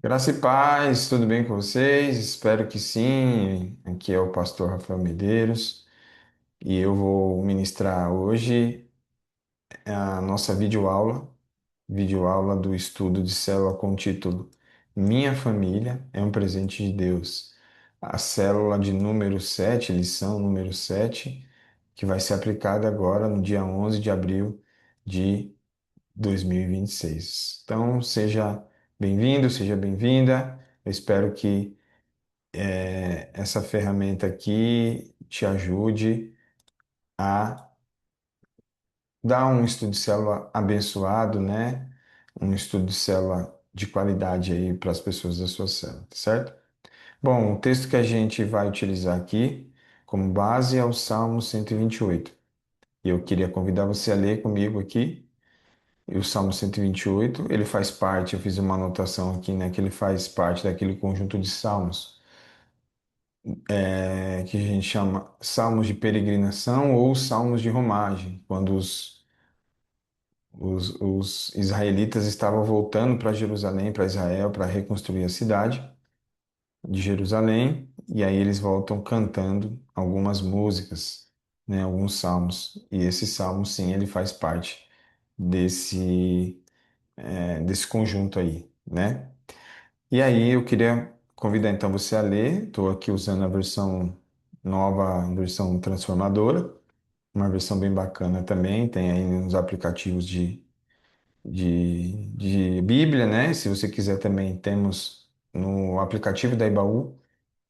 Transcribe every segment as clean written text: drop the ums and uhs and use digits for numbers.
Graça e paz, tudo bem com vocês? Espero que sim. Aqui é o pastor Rafael Medeiros e eu vou ministrar hoje a nossa videoaula do estudo de célula com o título Minha Família é um Presente de Deus. A célula de número 7, lição número 7, que vai ser aplicada agora no dia 11 de abril de 2026. Então, seja bem-vindo, seja bem-vinda. Eu espero que essa ferramenta aqui te ajude a dar um estudo de célula abençoado, né? Um estudo de célula de qualidade aí para as pessoas da sua célula, tá certo? Bom, o texto que a gente vai utilizar aqui como base é o Salmo 128. E eu queria convidar você a ler comigo aqui. E o Salmo 128, ele faz parte, eu fiz uma anotação aqui, né, que ele faz parte daquele conjunto de salmos que a gente chama salmos de peregrinação ou salmos de romagem, quando os israelitas estavam voltando para Jerusalém, para Israel, para reconstruir a cidade de Jerusalém, e aí eles voltam cantando algumas músicas, né, alguns salmos. E esse salmo, sim, ele faz parte desse, desse conjunto aí, né? E aí eu queria convidar então você a ler. Estou aqui usando a versão nova, a versão transformadora, uma versão bem bacana também. Tem aí nos aplicativos de Bíblia, né? Se você quiser também, temos no aplicativo da Ibaú,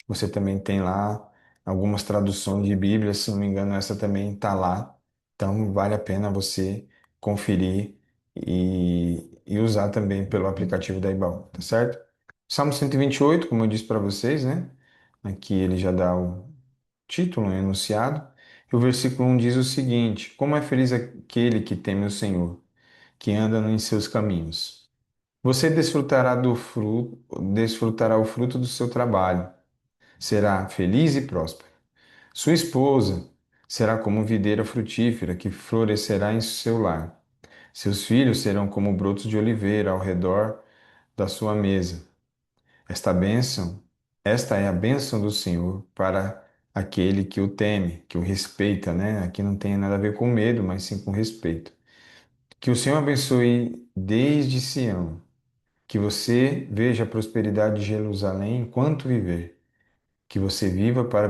você também tem lá algumas traduções de Bíblia, se não me engano, essa também está lá. Então vale a pena você conferir e usar também pelo aplicativo da Ibaú, tá certo? Salmo 128, como eu disse para vocês, né? Aqui ele já dá o título, o enunciado. E o versículo 1 diz o seguinte: Como é feliz aquele que teme o Senhor, que anda em seus caminhos. Você desfrutará o fruto do seu trabalho, será feliz e próspero. Sua esposa será como videira frutífera que florescerá em seu lar. Seus filhos serão como brotos de oliveira ao redor da sua mesa. Esta bênção, esta é a bênção do Senhor para aquele que o teme, que o respeita, né? Aqui não tem nada a ver com medo, mas sim com respeito. Que o Senhor abençoe desde Sião, que você veja a prosperidade de Jerusalém enquanto viver, que você viva para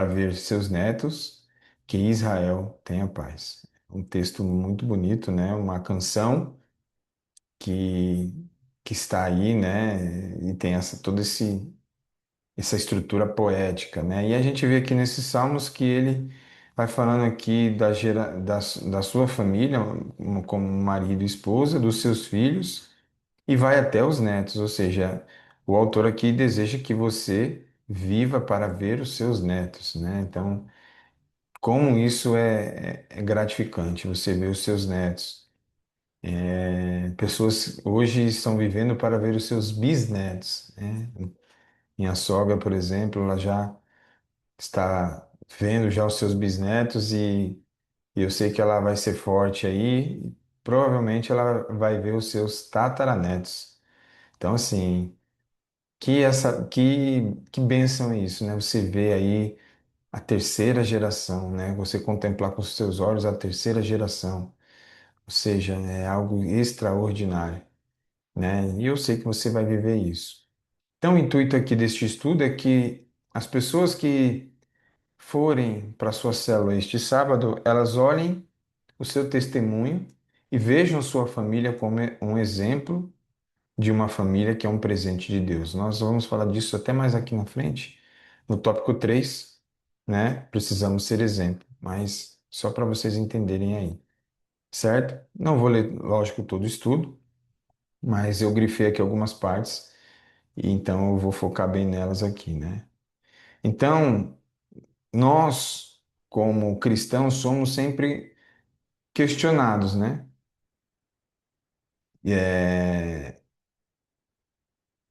ver seus netos, que Israel tenha paz. Um texto muito bonito, né? Uma canção que que está aí, né? E tem toda essa estrutura poética, né? E a gente vê aqui nesses salmos que ele vai falando aqui da sua família, como marido e esposa, dos seus filhos, e vai até os netos, ou seja, o autor aqui deseja que você viva para ver os seus netos, né? Então, como isso é gratificante, você ver os seus netos. Pessoas hoje estão vivendo para ver os seus bisnetos, né? Minha sogra, por exemplo, ela já está vendo já os seus bisnetos e eu sei que ela vai ser forte aí, e provavelmente ela vai ver os seus tataranetos. Então, assim, que bênção é isso, né? Você vê aí a terceira geração, né? Você contemplar com os seus olhos a terceira geração, ou seja, é algo extraordinário, né? E eu sei que você vai viver isso. Então, o intuito aqui deste estudo é que as pessoas que forem para a sua célula este sábado, elas olhem o seu testemunho e vejam sua família como um exemplo de uma família que é um presente de Deus. Nós vamos falar disso até mais aqui na frente, no tópico 3, né? Precisamos ser exemplo, mas só para vocês entenderem aí, certo? Não vou ler, lógico, todo o estudo, mas eu grifei aqui algumas partes e então eu vou focar bem nelas aqui, né? Então, nós, como cristãos, somos sempre questionados, né? É,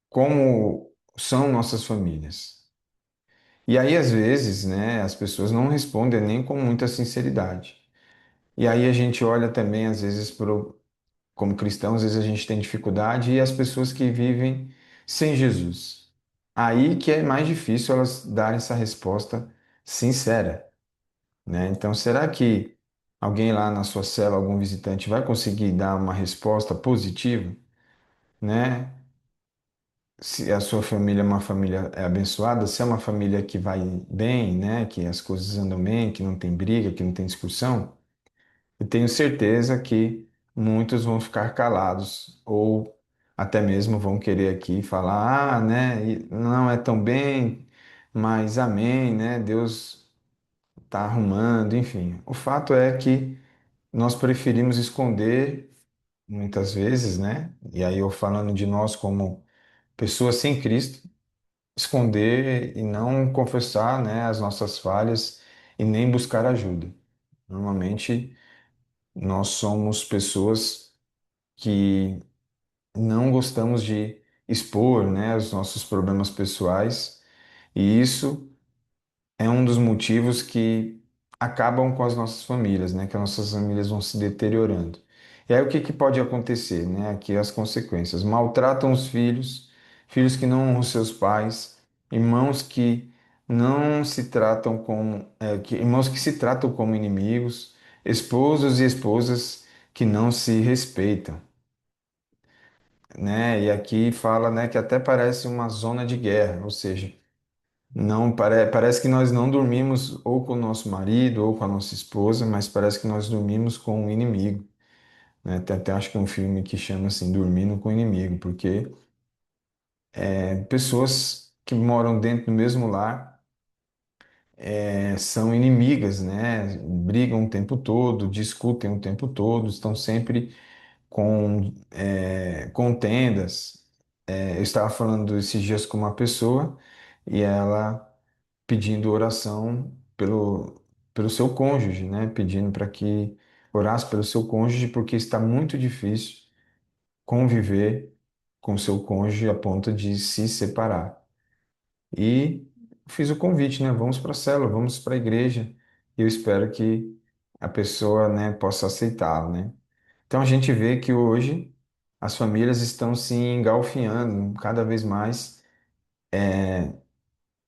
como são nossas famílias? E aí, às vezes, né, as pessoas não respondem nem com muita sinceridade. E aí a gente olha também, às vezes, como cristãos, às vezes a gente tem dificuldade, e as pessoas que vivem sem Jesus. Aí que é mais difícil elas darem essa resposta sincera, né? Então, será que alguém lá na sua cela, algum visitante, vai conseguir dar uma resposta positiva, né? Se a sua família é uma família abençoada, se é uma família que vai bem, né? Que as coisas andam bem, que não tem briga, que não tem discussão, eu tenho certeza que muitos vão ficar calados ou até mesmo vão querer aqui falar, ah, né, não é tão bem, mas amém, né, Deus está arrumando, enfim. O fato é que nós preferimos esconder muitas vezes, né, e aí eu falando de nós como pessoas sem Cristo, esconder e não confessar, né, as nossas falhas e nem buscar ajuda. Normalmente nós somos pessoas que não gostamos de expor, né, os nossos problemas pessoais, e isso é um dos motivos que acabam com as nossas famílias, né, que as nossas famílias vão se deteriorando. E aí o que que pode acontecer, né? Aqui as consequências. Maltratam os filhos, filhos que não honram seus pais, irmãos que não se tratam como, irmãos que se tratam como inimigos, esposos e esposas que não se respeitam, né? E aqui fala, né, que até parece uma zona de guerra, ou seja, não parece que nós não dormimos ou com o nosso marido ou com a nossa esposa, mas parece que nós dormimos com o inimigo, né? Tem até acho que é um filme que chama assim Dormindo com o Inimigo, porque pessoas que moram dentro do mesmo lar são inimigas, né? Brigam o tempo todo, discutem o tempo todo, estão sempre com contendas. Eu estava falando esses dias com uma pessoa e ela pedindo oração pelo seu cônjuge, né? Pedindo para que orasse pelo seu cônjuge, porque está muito difícil conviver com o seu cônjuge a ponto de se separar. E fiz o convite, né? Vamos para a célula, vamos para a igreja. E eu espero que a pessoa, né, possa aceitá-lo, né? Então a gente vê que hoje as famílias estão se engalfinhando cada vez mais,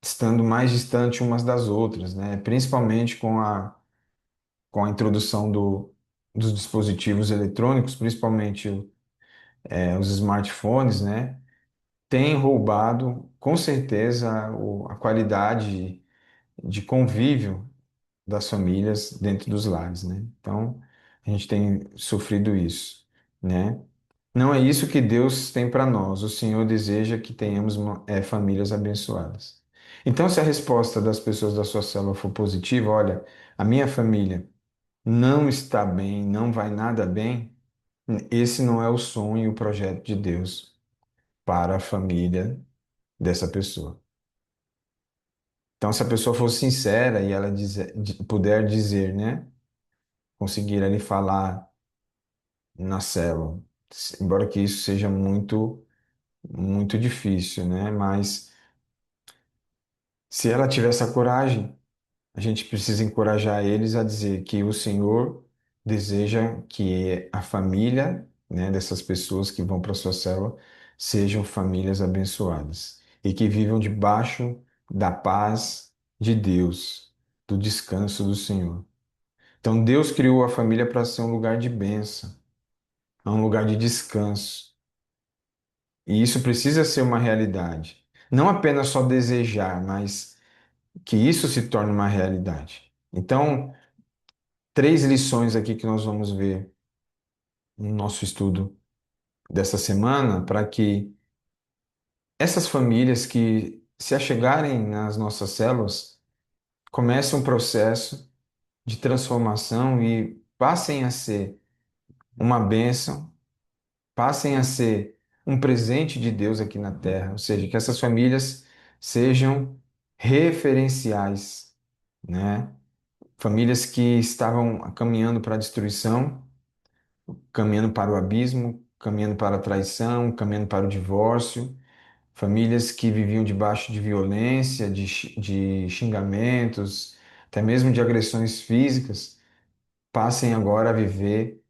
estando mais distantes umas das outras, né? Principalmente com a introdução dos dispositivos eletrônicos, principalmente os smartphones, né? Tem roubado, com certeza, a qualidade de convívio das famílias dentro dos lares, né? Então, a gente tem sofrido isso, né? Não é isso que Deus tem para nós. O Senhor deseja que tenhamos famílias abençoadas. Então, se a resposta das pessoas da sua célula for positiva, olha, a minha família não está bem, não vai nada bem, esse não é o sonho e o projeto de Deus para a família dessa pessoa. Então, se a pessoa for sincera e ela puder dizer, né, conseguir ali falar na célula, embora que isso seja muito, muito difícil, né, mas se ela tiver essa coragem, a gente precisa encorajar eles a dizer que o Senhor deseja que a família, né, dessas pessoas que vão para a sua célula sejam famílias abençoadas e que vivam debaixo da paz de Deus, do descanso do Senhor. Então Deus criou a família para ser um lugar de bênção, um lugar de descanso. E isso precisa ser uma realidade. Não apenas só desejar, mas que isso se torne uma realidade. Então, três lições aqui que nós vamos ver no nosso estudo dessa semana para que essas famílias que se achegarem nas nossas células comecem um processo de transformação e passem a ser uma bênção, passem a ser um presente de Deus aqui na terra, ou seja, que essas famílias sejam referenciais, né? Famílias que estavam caminhando para a destruição, caminhando para o abismo, caminhando para a traição, caminhando para o divórcio, famílias que viviam debaixo de violência, de xingamentos, até mesmo de agressões físicas, passem agora a viver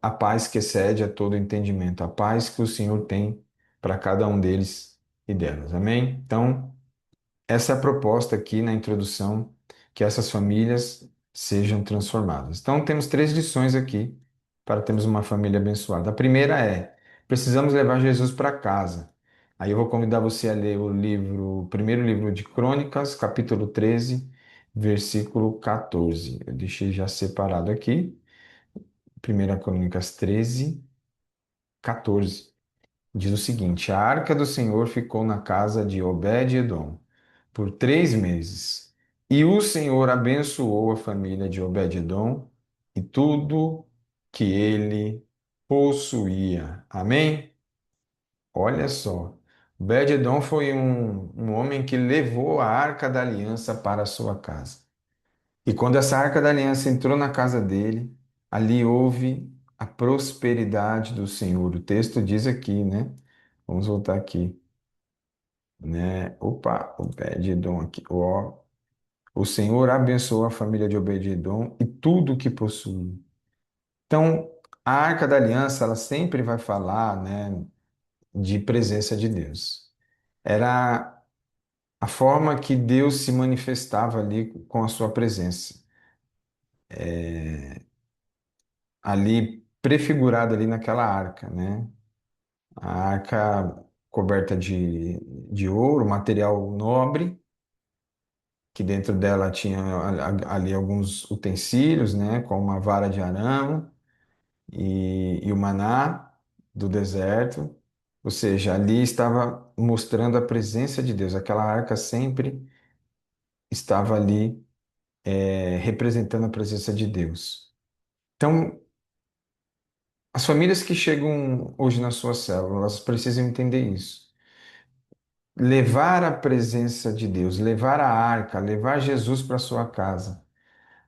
a paz que excede a todo entendimento, a paz que o Senhor tem para cada um deles e delas. Amém? Então, essa é a proposta aqui na introdução, que essas famílias sejam transformadas. Então, temos três lições aqui para termos uma família abençoada. A primeira é: precisamos levar Jesus para casa. Aí eu vou convidar você a ler o primeiro livro de Crônicas, capítulo 13, versículo 14. Eu deixei já separado aqui. Primeira Crônicas 13, 14. Diz o seguinte: a arca do Senhor ficou na casa de Obed-edom por 3 meses. E o Senhor abençoou a família de Obed-edom e tudo que ele possuía. Amém? Olha só. Obed-edom foi um homem que levou a arca da aliança para a sua casa. E quando essa arca da aliança entrou na casa dele, ali houve a prosperidade do Senhor. O texto diz aqui, né? Vamos voltar aqui, né? Opa, Obed-edom aqui. Ó, o Senhor abençoou a família de Obed-edom e tudo o que possui. Então, a Arca da Aliança, ela sempre vai falar, né, de presença de Deus. Era a forma que Deus se manifestava ali com a sua presença. Ali, prefigurada ali naquela arca, né? A arca coberta de ouro, material nobre, que dentro dela tinha ali alguns utensílios, né, como uma vara de arame, e o maná do deserto, ou seja, ali estava mostrando a presença de Deus. Aquela arca sempre estava ali, representando a presença de Deus. Então, as famílias que chegam hoje na sua célula, elas precisam entender isso. Levar a presença de Deus, levar a arca, levar Jesus para sua casa.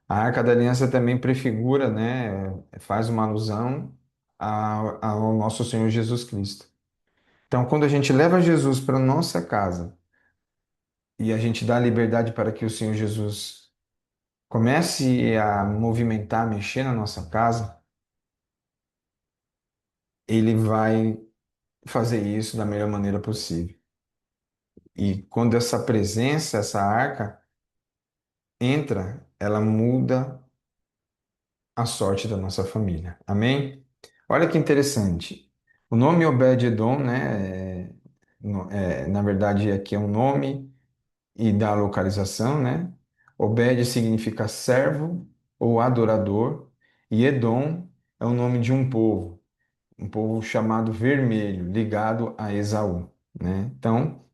A Arca da Aliança também prefigura, né, faz uma alusão ao nosso Senhor Jesus Cristo. Então, quando a gente leva Jesus para nossa casa e a gente dá liberdade para que o Senhor Jesus comece a movimentar, mexer na nossa casa, ele vai fazer isso da melhor maneira possível. E quando essa presença, essa arca entra, ela muda a sorte da nossa família. Amém? Olha que interessante. O nome Obed-edom, né, na verdade aqui é um nome e da localização, né? Obed significa servo ou adorador, e Edom é o nome de um povo chamado vermelho, ligado a Esaú, né? Então,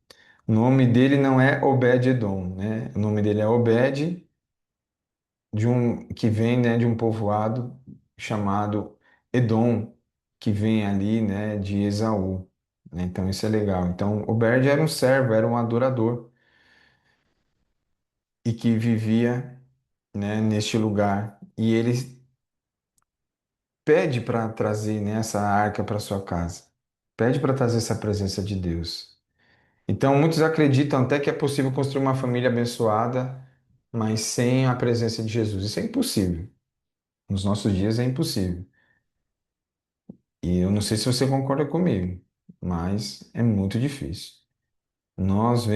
o nome dele não é Obed-edom, né? O nome dele é Obed, que vem, né, de um povoado chamado Edom, que vem ali, né, de Esaú, né? Então, isso é legal. Então, Obed era um servo, era um adorador e que vivia, né, neste lugar. E ele pede para trazer, né, essa arca para sua casa. Pede para trazer essa presença de Deus. Então, muitos acreditam até que é possível construir uma família abençoada, mas sem a presença de Jesus. Isso é impossível. Nos nossos dias é impossível. E eu não sei se você concorda comigo, mas é muito difícil. Nós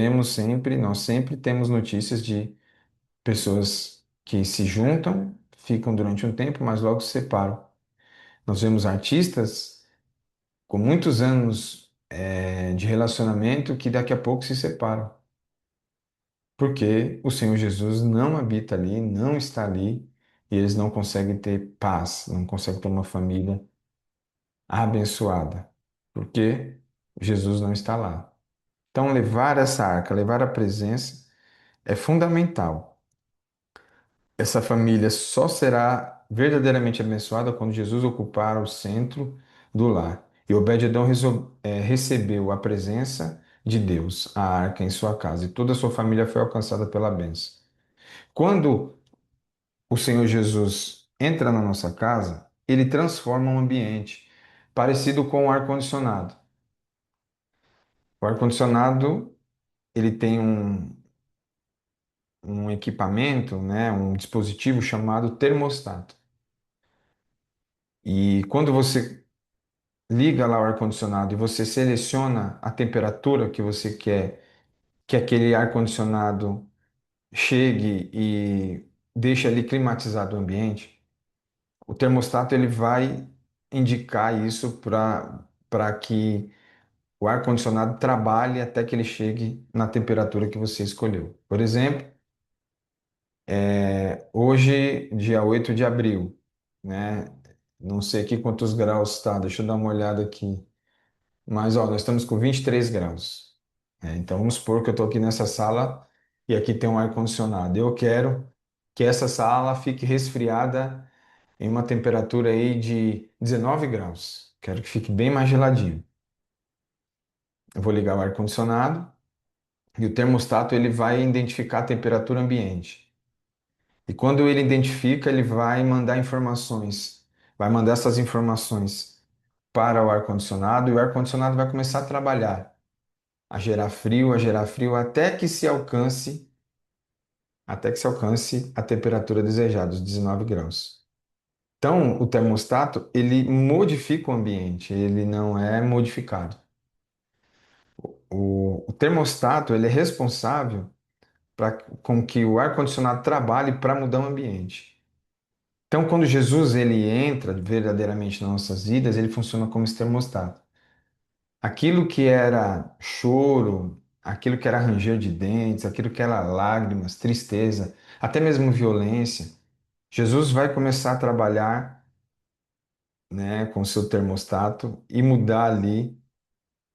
sempre temos notícias de pessoas que se juntam, ficam durante um tempo, mas logo se separam. Nós vemos artistas com muitos anos de relacionamento que daqui a pouco se separam, porque o Senhor Jesus não habita ali, não está ali, e eles não conseguem ter paz, não conseguem ter uma família abençoada, porque Jesus não está lá. Então, levar essa arca, levar a presença é fundamental. Essa família só será verdadeiramente abençoada quando Jesus ocupar o centro do lar. E Obed-edom recebeu a presença de Deus, a arca em sua casa, e toda a sua família foi alcançada pela bênção. Quando o Senhor Jesus entra na nossa casa, ele transforma um ambiente parecido com o ar-condicionado. O ar-condicionado, ele tem um equipamento, né, um dispositivo chamado termostato. E quando você liga lá o ar-condicionado e você seleciona a temperatura que você quer que aquele ar-condicionado chegue e deixe ali climatizado o ambiente, o termostato ele vai indicar isso para que o ar-condicionado trabalhe até que ele chegue na temperatura que você escolheu. Por exemplo, hoje, dia 8 de abril, né? Não sei aqui quantos graus está, deixa eu dar uma olhada aqui. Mas, ó, nós estamos com 23 graus. Então, vamos supor que eu estou aqui nessa sala e aqui tem um ar-condicionado. Eu quero que essa sala fique resfriada em uma temperatura aí de 19 graus. Quero que fique bem mais geladinho. Eu vou ligar o ar-condicionado e o termostato ele vai identificar a temperatura ambiente. E quando ele identifica, ele vai mandar informações, vai mandar essas informações para o ar-condicionado e o ar-condicionado vai começar a trabalhar, a gerar frio até que se alcance a temperatura desejada, os 19 graus. Então, o termostato, ele modifica o ambiente, ele não é modificado. O termostato, ele é responsável para com que o ar-condicionado trabalhe para mudar o ambiente. Então, quando Jesus ele entra verdadeiramente nas nossas vidas, ele funciona como esse termostato. Aquilo que era choro, aquilo que era ranger de dentes, aquilo que era lágrimas, tristeza, até mesmo violência, Jesus vai começar a trabalhar, né, com o seu termostato e mudar ali,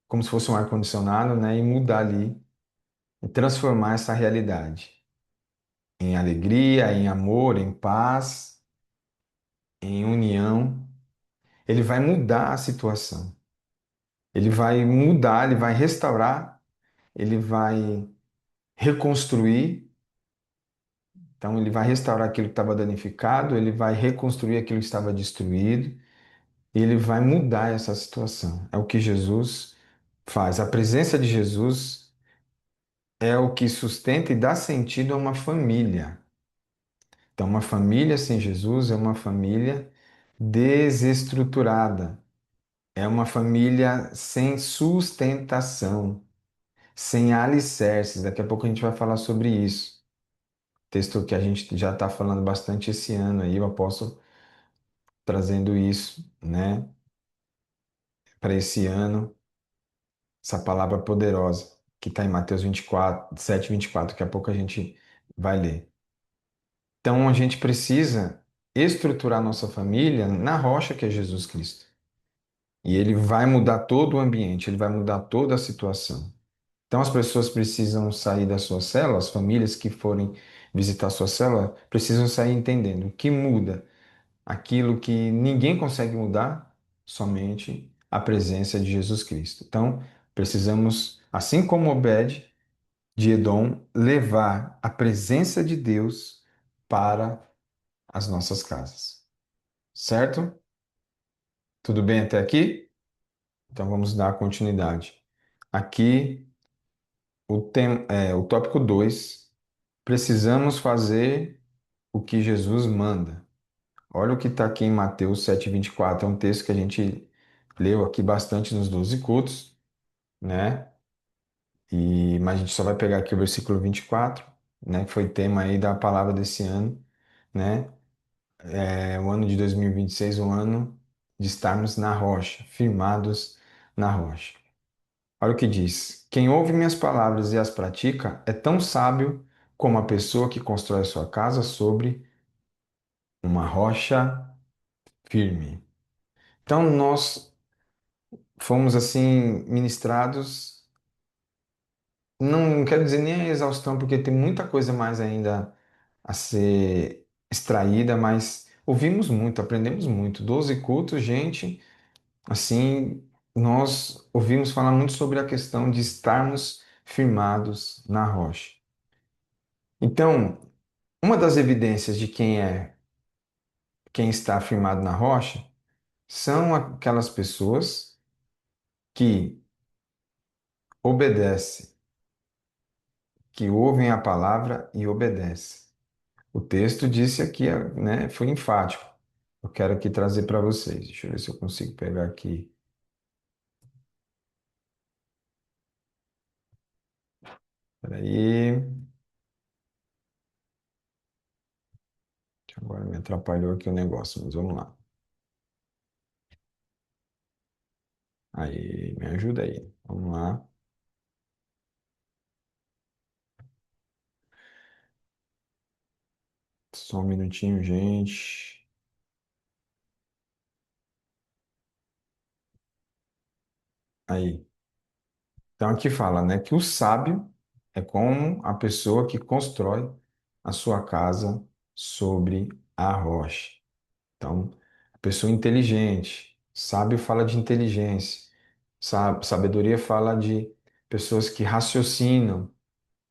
como se fosse um ar-condicionado, né, e mudar ali, e transformar essa realidade em alegria, em amor, em paz, em união. Ele vai mudar a situação. Ele vai mudar, ele vai restaurar, ele vai reconstruir. Então, ele vai restaurar aquilo que estava danificado, ele vai reconstruir aquilo que estava destruído, e ele vai mudar essa situação. É o que Jesus faz. A presença de Jesus é o que sustenta e dá sentido a uma família. Então, uma família sem Jesus é uma família desestruturada, é uma família sem sustentação, sem alicerces. Daqui a pouco a gente vai falar sobre isso. Texto que a gente já está falando bastante esse ano aí, o apóstolo trazendo isso, né, para esse ano, essa palavra poderosa que está em Mateus 24, 7, 24, daqui a pouco a gente vai ler. Então a gente precisa estruturar nossa família na rocha que é Jesus Cristo. E ele vai mudar todo o ambiente, ele vai mudar toda a situação. Então as pessoas precisam sair da sua célula, as famílias que forem visitar a sua célula precisam sair entendendo o que muda. Aquilo que ninguém consegue mudar, somente a presença de Jesus Cristo. Então, precisamos, assim como Obed de Edom, levar a presença de Deus para as nossas casas. Certo? Tudo bem até aqui? Então vamos dar continuidade. Aqui, o tópico 2: precisamos fazer o que Jesus manda. Olha o que está aqui em Mateus 7:24. É um texto que a gente leu aqui bastante nos 12 cultos, né? Mas a gente só vai pegar aqui o versículo 24, né? Que foi tema aí da palavra desse ano, né? O ano de 2026, um ano de estarmos na rocha, firmados na rocha. Olha o que diz: quem ouve minhas palavras e as pratica é tão sábio como a pessoa que constrói sua casa sobre uma rocha firme. Então, nós fomos assim ministrados, não quero dizer nem a exaustão, porque tem muita coisa mais ainda a ser extraída, mas ouvimos muito, aprendemos muito. 12 cultos, gente, assim, nós ouvimos falar muito sobre a questão de estarmos firmados na rocha. Então, uma das evidências de quem está firmado na rocha são aquelas pessoas que obedecem, que ouvem a palavra e obedecem. O texto disse aqui, né, foi enfático. eu quero aqui trazer para vocês. Deixa eu ver se eu consigo pegar aqui. Peraí, que agora me atrapalhou aqui o negócio, mas vamos lá. Aí, me ajuda aí. Vamos lá. Só um minutinho, gente. Aí. Então aqui fala, né, que o sábio é como a pessoa que constrói a sua casa sobre a rocha. Então, a pessoa inteligente, sábio fala de inteligência, sabedoria fala de pessoas que raciocinam,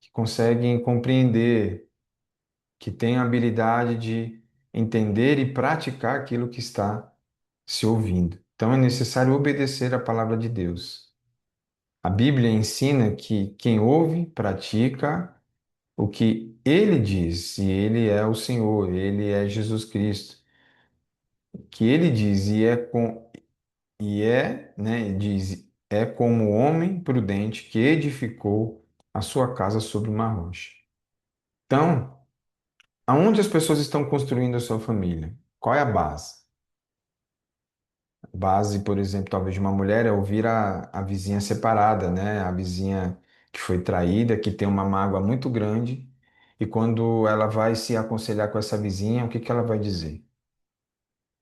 que conseguem compreender, que têm a habilidade de entender e praticar aquilo que está se ouvindo. Então é necessário obedecer à palavra de Deus. A Bíblia ensina que quem ouve, pratica o que ele diz, e ele é o Senhor, ele é Jesus Cristo. Que ele diz né, diz, é como o homem prudente que edificou a sua casa sobre uma rocha. Então, aonde as pessoas estão construindo a sua família? Qual é a base? Base, por exemplo, talvez de uma mulher é ouvir a vizinha separada, né? A vizinha que foi traída, que tem uma mágoa muito grande, e quando ela vai se aconselhar com essa vizinha, o que que ela vai dizer?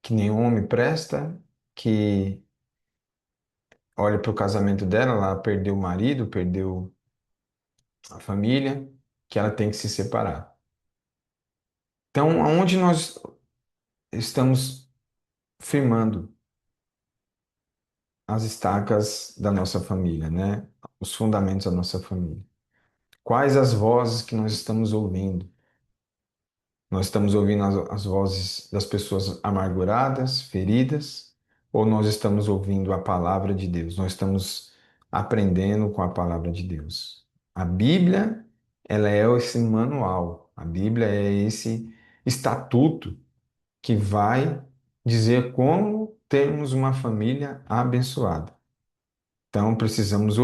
Que nenhum homem presta, que olha para o casamento dela, ela perdeu o marido, perdeu a família, que ela tem que se separar. Então, aonde nós estamos firmando as estacas da nossa família, né? Os fundamentos da nossa família? Quais as vozes que nós estamos ouvindo? Nós estamos ouvindo as vozes das pessoas amarguradas, feridas, ou nós estamos ouvindo a palavra de Deus? Nós estamos aprendendo com a palavra de Deus. A Bíblia, ela é esse manual. A Bíblia é esse estatuto que vai dizer como termos uma família abençoada. Então, precisamos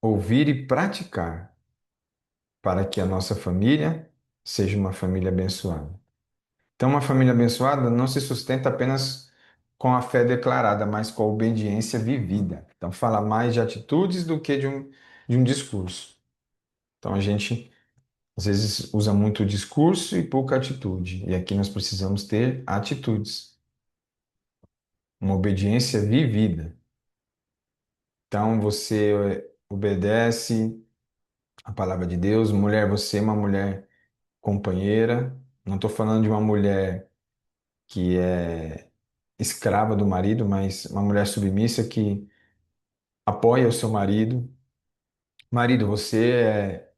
ouvir e praticar para que a nossa família seja uma família abençoada. Então, uma família abençoada não se sustenta apenas com a fé declarada, mas com a obediência vivida. Então, fala mais de atitudes do que de um discurso. Então, a gente às vezes usa muito discurso e pouca atitude. E aqui nós precisamos ter atitudes, uma obediência vivida. Então, você obedece a palavra de Deus. Mulher, você é uma mulher companheira. Não estou falando de uma mulher que é escrava do marido, mas uma mulher submissa que apoia o seu marido. Marido, você é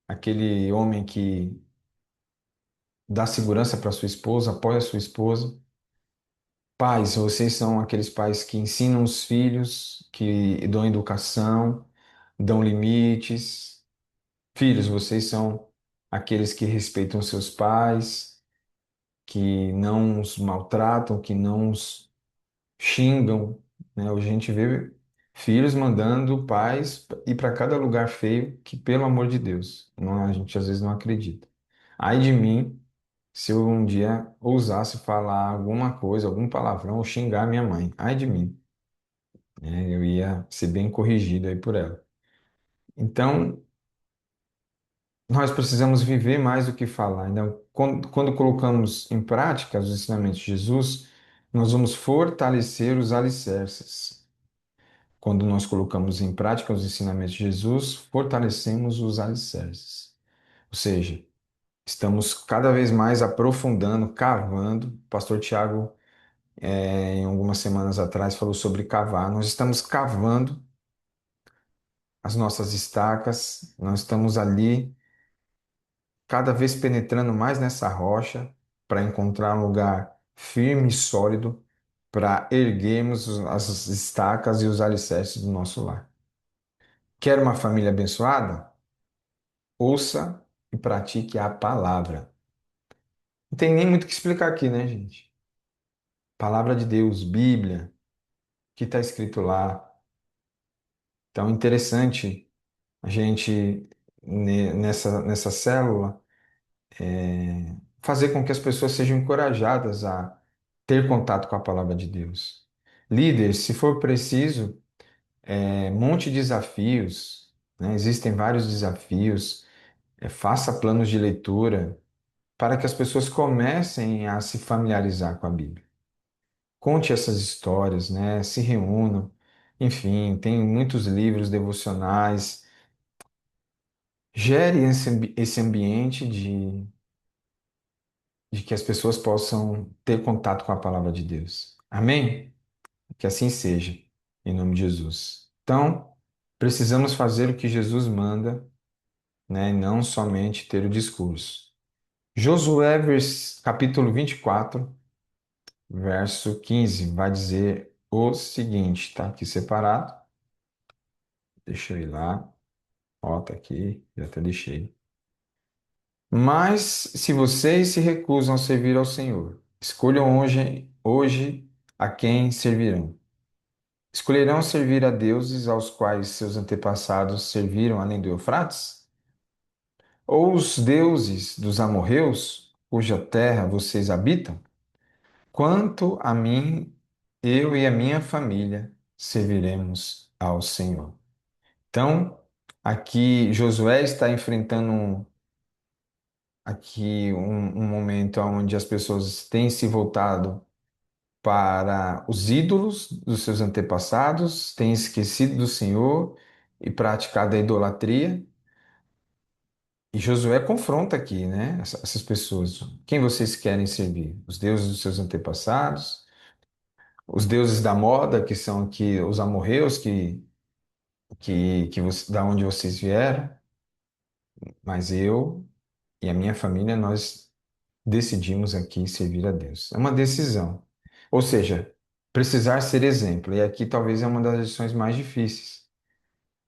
aquele homem que dá segurança para sua esposa, apoia a sua esposa. Pais, vocês são aqueles pais que ensinam os filhos, que dão educação, dão limites. Filhos, vocês são aqueles que respeitam seus pais, que não os maltratam, que não os xingam, né? Hoje a gente vê filhos mandando pais ir para cada lugar feio que, pelo amor de Deus, a gente às vezes não acredita. Ai de mim, se eu um dia ousasse falar alguma coisa, algum palavrão, ou xingar minha mãe. Ai de mim, né? Eu ia ser bem corrigido aí por ela. Então, nós precisamos viver mais do que falar. Então, quando colocamos em prática os ensinamentos de Jesus, nós vamos fortalecer os alicerces. Quando nós colocamos em prática os ensinamentos de Jesus, fortalecemos os alicerces. Ou seja, estamos cada vez mais aprofundando, cavando. O pastor Tiago, em algumas semanas atrás, falou sobre cavar. Nós estamos cavando as nossas estacas, nós estamos ali cada vez penetrando mais nessa rocha para encontrar um lugar firme e sólido para erguermos as estacas e os alicerces do nosso lar. Quer uma família abençoada? Ouça e pratique a palavra. Não tem nem muito o que explicar aqui, né, gente? Palavra de Deus, Bíblia, o que está escrito lá. Então, interessante a gente, nessa célula, fazer com que as pessoas sejam encorajadas a ter contato com a palavra de Deus. Líder, se for preciso, monte desafios, né? Existem vários desafios, faça planos de leitura para que as pessoas comecem a se familiarizar com a Bíblia. Conte essas histórias, né? Se reúnam. Enfim, tem muitos livros devocionais. Gere esse ambiente de que as pessoas possam ter contato com a palavra de Deus. Amém? Que assim seja, em nome de Jesus. Então, precisamos fazer o que Jesus manda, né? E não somente ter o discurso. Josué, capítulo 24, verso 15, vai dizer o seguinte, tá aqui separado. Deixa eu ir lá. Ó, tá aqui, já até deixei. Mas se vocês se recusam a servir ao Senhor, escolham hoje a quem servirão. Escolherão servir a deuses aos quais seus antepassados serviram além do Eufrates? Ou os deuses dos amorreus, cuja terra vocês habitam? Quanto a mim, eu e a minha família serviremos ao Senhor. Então, aqui Josué está enfrentando um momento onde as pessoas têm se voltado para os ídolos dos seus antepassados, têm esquecido do Senhor e praticado a idolatria. E Josué confronta aqui, né, essas pessoas. Quem vocês querem servir? Os deuses dos seus antepassados? Os deuses da moda, que são aqui os amorreus, da onde vocês vieram? Mas eu e a minha família, nós decidimos aqui servir a Deus. É uma decisão. Ou seja, precisar ser exemplo. E aqui talvez é uma das lições mais difíceis,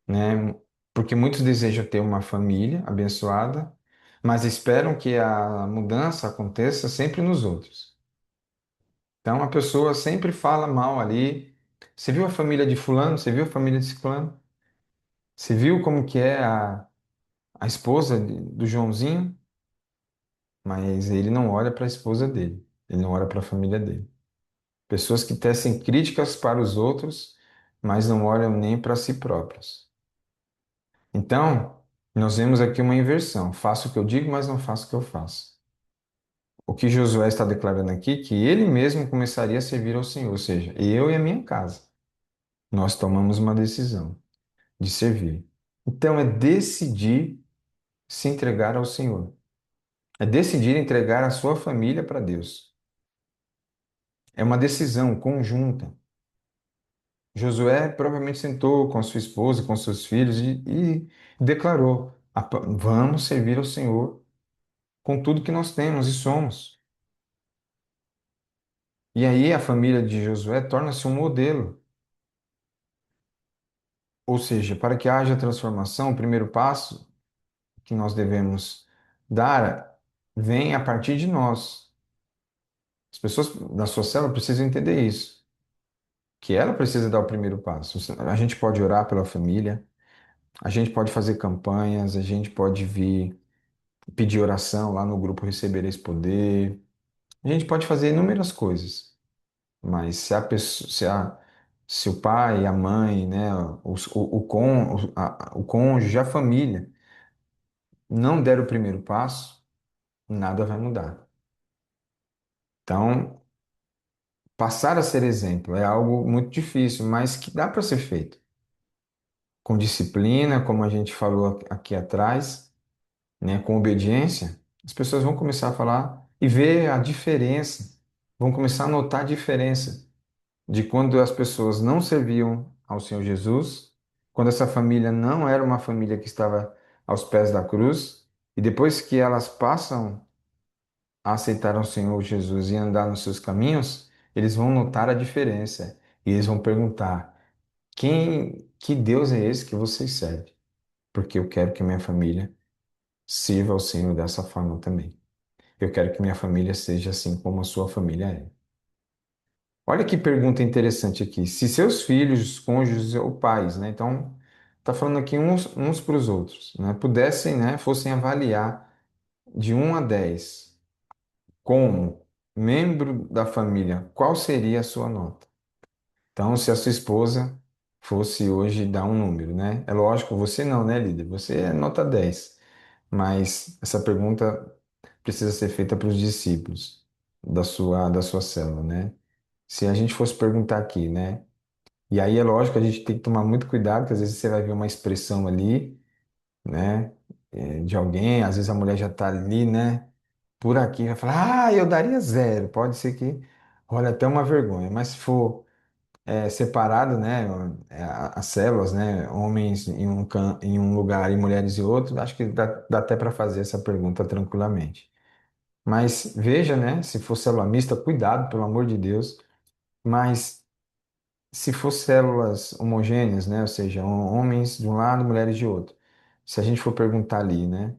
né? Porque muitos desejam ter uma família abençoada, mas esperam que a mudança aconteça sempre nos outros. Então a pessoa sempre fala mal ali. Você viu a família de fulano? Você viu a família de ciclano? Você viu como que é a esposa do Joãozinho? Mas ele não olha para a esposa dele. Ele não olha para a família dele. Pessoas que tecem críticas para os outros, mas não olham nem para si próprios. Então, nós vemos aqui uma inversão. Faço o que eu digo, mas não faço o que eu faço. O que Josué está declarando aqui, que ele mesmo começaria a servir ao Senhor, ou seja, eu e a minha casa. Nós tomamos uma decisão de servir. Então, é decidir se entregar ao Senhor. É decidir entregar a sua família para Deus. É uma decisão conjunta. Josué provavelmente sentou com a sua esposa, com seus filhos e declarou: Vamos servir ao Senhor com tudo que nós temos e somos." E aí a família de Josué torna-se um modelo. Ou seja, para que haja transformação, o primeiro passo que nós devemos dar vem a partir de nós. As pessoas da sua célula precisam entender isso, que ela precisa dar o primeiro passo. A gente pode orar pela família, a gente pode fazer campanhas, a gente pode vir pedir oração lá no grupo Recebereis Poder. A gente pode fazer inúmeras coisas, mas se o pai, a mãe, né, o cônjuge, a família não der o primeiro passo, nada vai mudar. Então, passar a ser exemplo é algo muito difícil, mas que dá para ser feito. Com disciplina, como a gente falou aqui atrás, né, com obediência, as pessoas vão começar a falar e ver a diferença, vão começar a notar a diferença de quando as pessoas não serviam ao Senhor Jesus, quando essa família não era uma família que estava aos pés da cruz, e depois que elas passam a aceitar o Senhor Jesus e andar nos seus caminhos, eles vão notar a diferença e eles vão perguntar: que Deus é esse que vocês servem? Porque eu quero que minha família sirva ao Senhor dessa forma também. Eu quero que minha família seja assim como a sua família é. Olha que pergunta interessante aqui. Se seus filhos, cônjuges ou pais, né? Então, tá falando aqui uns para os outros, né? Pudessem, né? Fossem avaliar de 1 a 10 como membro da família, qual seria a sua nota? Então, se a sua esposa fosse hoje dar um número, né? É lógico, você não, né, líder? Você é nota 10. Mas essa pergunta precisa ser feita para os discípulos da sua célula, né? Se a gente fosse perguntar aqui, né? E aí é lógico, a gente tem que tomar muito cuidado, porque às vezes você vai ver uma expressão ali, né? De alguém, às vezes a mulher já tá ali, né? Por aqui, vai falar, eu daria 0. Pode ser que, olha, até uma vergonha. Mas se for separado, né? As células, né? Homens em um lugar e mulheres em outro, acho que dá até para fazer essa pergunta tranquilamente. Mas veja, né? Se for célula mista, cuidado, pelo amor de Deus. Mas se for células homogêneas, né? Ou seja, homens de um lado, mulheres de outro. Se a gente for perguntar ali, né?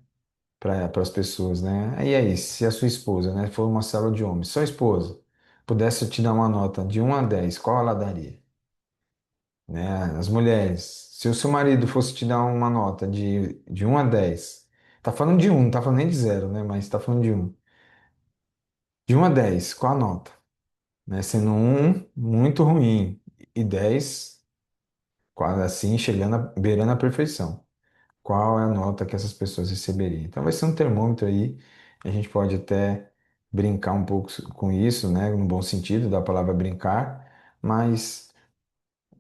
Para as pessoas, né? E aí, se a sua esposa, né? For uma célula de homens, sua esposa pudesse te dar uma nota de 1 a 10, qual ela daria? Né? As mulheres, se o seu marido fosse te dar uma nota de 1 a 10, tá falando de um, não tá falando nem de 0, né? Mas tá falando de um. De 1 a 10, qual a nota? Né? Sendo um muito ruim e 10 quase assim, chegando, beirando a perfeição. Qual é a nota que essas pessoas receberiam? Então vai ser um termômetro aí, a gente pode até brincar um pouco com isso, né? No bom sentido da palavra brincar, mas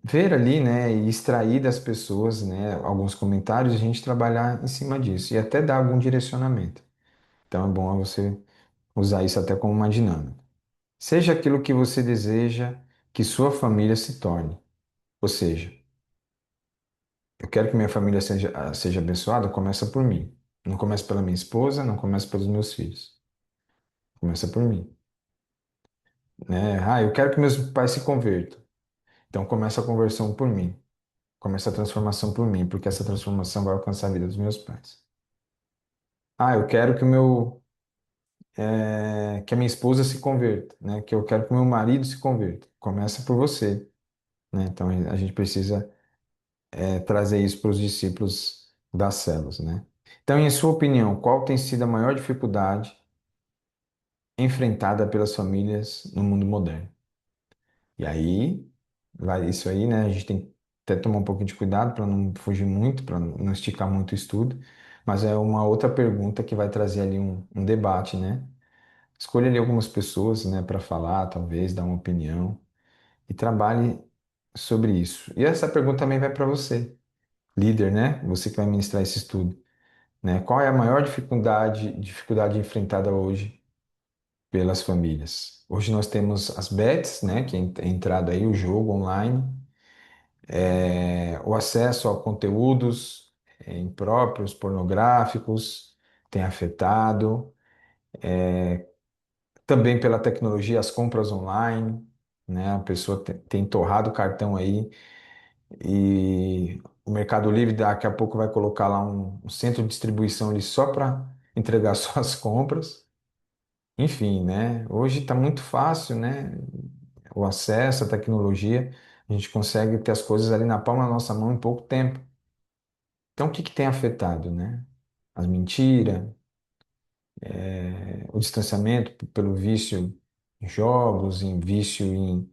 ver ali, né, e extrair das pessoas, né, alguns comentários e a gente trabalhar em cima disso e até dar algum direcionamento. Então é bom você usar isso até como uma dinâmica. Seja aquilo que você deseja que sua família se torne. Ou seja, eu quero que minha família seja abençoada, começa por mim. Não começa pela minha esposa, não começa pelos meus filhos. Começa por mim, né? Eu quero que meus pais se convertam. Então começa a conversão por mim. Começa a transformação por mim, porque essa transformação vai alcançar a vida dos meus pais. Eu quero que a minha esposa se converta, né? Que eu quero que o meu marido se converta. Começa por você, né? Então a gente precisa trazer isso para os discípulos das células, né? Então, em sua opinião, qual tem sido a maior dificuldade enfrentada pelas famílias no mundo moderno? E aí, isso aí, né? A gente tem que até tomar um pouquinho de cuidado para não fugir muito, para não esticar muito o estudo, mas é uma outra pergunta que vai trazer ali um debate, né? Escolha ali algumas pessoas, né, para falar, talvez, dar uma opinião e trabalhe sobre isso. E essa pergunta também vai para você, líder, né? Você que vai ministrar esse estudo, né? Qual é a maior dificuldade enfrentada hoje pelas famílias? Hoje nós temos as bets, né, que é entrado aí o jogo online, o acesso a conteúdos impróprios, pornográficos, tem afetado. Também pela tecnologia, as compras online, né? A pessoa tem torrado o cartão aí e o Mercado Livre daqui a pouco vai colocar lá um centro de distribuição ali só para entregar suas compras. Enfim, né? Hoje está muito fácil, né? O acesso à tecnologia, a gente consegue ter as coisas ali na palma da nossa mão em pouco tempo. Então, o que que tem afetado, né? As mentiras, o distanciamento pelo vício em jogos, em vício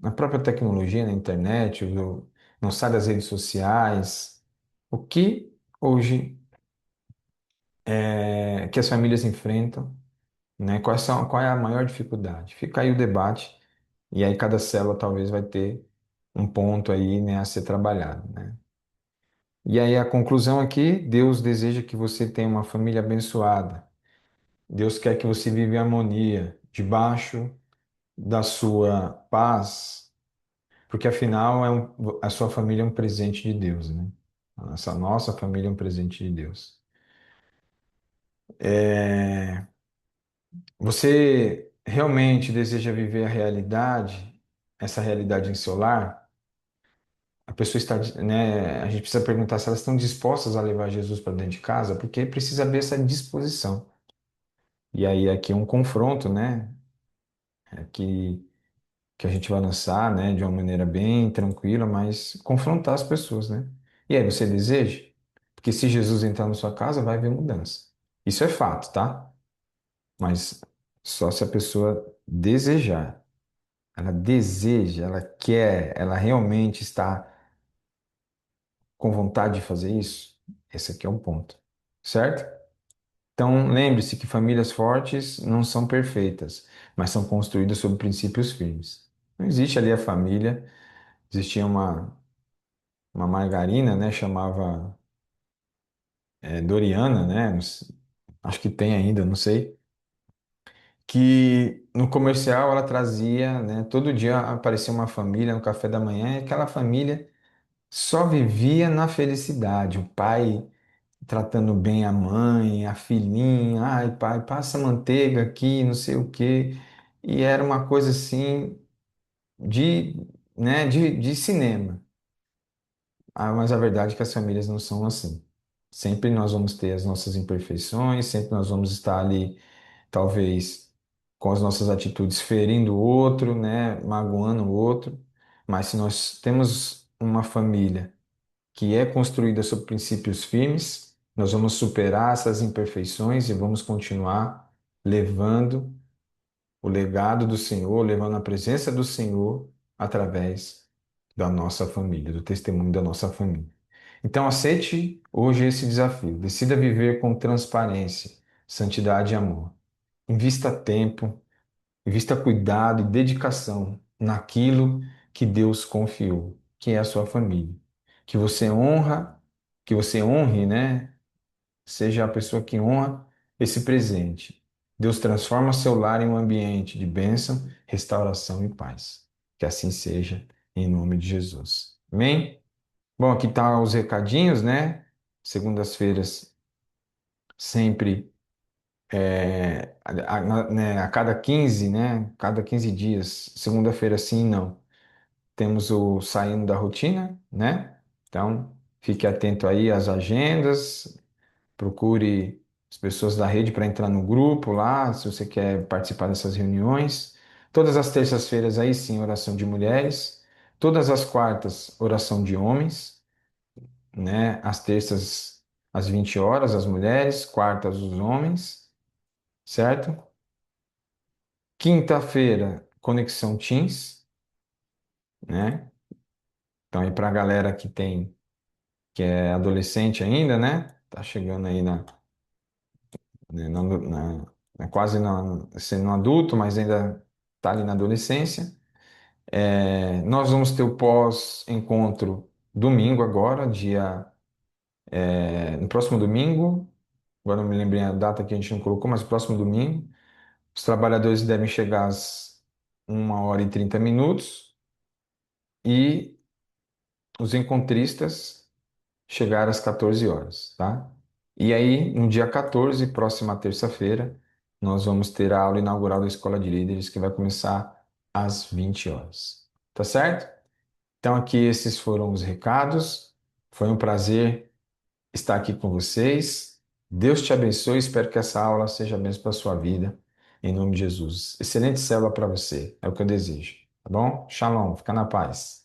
na própria tecnologia, na internet, não sai das redes sociais. O que hoje que as famílias enfrentam, né? Qual é a maior dificuldade? Fica aí o debate, e aí cada célula talvez vai ter um ponto aí, né, a ser trabalhado, né? E aí a conclusão aqui, Deus deseja que você tenha uma família abençoada. Deus quer que você viva em harmonia, debaixo da sua paz, porque afinal a sua família é um presente de Deus, né? Essa nossa família é um presente de Deus. Você realmente deseja viver a realidade, essa realidade em seu lar? A pessoa está, né? A gente precisa perguntar se elas estão dispostas a levar Jesus para dentro de casa, porque precisa haver essa disposição. E aí aqui é um confronto, né? Que, que a gente vai lançar, né? De uma maneira bem tranquila, mas confrontar as pessoas, né? E aí, você deseja? Porque se Jesus entrar na sua casa, vai haver mudança. Isso é fato, tá? Mas só se a pessoa desejar. Ela deseja, ela quer, ela realmente está com vontade de fazer isso. Esse aqui é um ponto, certo? Então, lembre-se que famílias fortes não são perfeitas, mas são construídas sobre princípios firmes. Não existe ali a família, existia uma margarina, né, chamava Doriana, né, acho que tem ainda, não sei, que no comercial ela trazia, né, todo dia aparecia uma família no café da manhã e aquela família só vivia na felicidade. O pai tratando bem a mãe, a filhinha, ai pai, passa manteiga aqui, não sei o quê. E era uma coisa assim de, né, de cinema. Mas a verdade é que as famílias não são assim. Sempre nós vamos ter as nossas imperfeições, sempre nós vamos estar ali, talvez, com as nossas atitudes ferindo o outro, né, magoando o outro. Mas se nós temos uma família que é construída sobre princípios firmes, nós vamos superar essas imperfeições e vamos continuar levando o legado do Senhor, levando a presença do Senhor através da nossa família, do testemunho da nossa família. Então, aceite hoje esse desafio. Decida viver com transparência, santidade e amor. Invista tempo, invista cuidado e dedicação naquilo que Deus confiou, que é a sua família. Que você honra, que você honre, né? Seja a pessoa que honra esse presente. Deus transforma seu lar em um ambiente de bênção, restauração e paz. Que assim seja, em nome de Jesus. Amém? Bom, aqui tá os recadinhos, né? Segundas-feiras, sempre né, a cada 15, né? Cada 15 dias, segunda-feira sim e não. Temos o saindo da rotina, né? Então, fique atento aí às agendas, procure as pessoas da rede para entrar no grupo lá, se você quer participar dessas reuniões. Todas as terças-feiras aí sim, oração de mulheres. Todas as quartas, oração de homens, né? Às terças, às 20 horas, as mulheres, quartas, os homens, certo? Quinta-feira, conexão Teams, né? Então, aí para a galera que é adolescente ainda, né? Tá chegando aí né, quase sendo um adulto, mas ainda tá ali na adolescência. Nós vamos ter o pós-encontro domingo agora, no próximo domingo. Agora não me lembrei a data que a gente não colocou, mas próximo domingo. Os trabalhadores devem chegar às 1h30 e os encontristas chegar às 14 horas, tá? E aí, no dia 14, próxima terça-feira, nós vamos ter a aula inaugural da Escola de Líderes, que vai começar às 20 horas. Tá certo? Então, aqui esses foram os recados. Foi um prazer estar aqui com vocês. Deus te abençoe. Espero que essa aula seja bênção para a sua vida. Em nome de Jesus. Excelente célula para você. É o que eu desejo. Tá bom? Shalom. Fica na paz.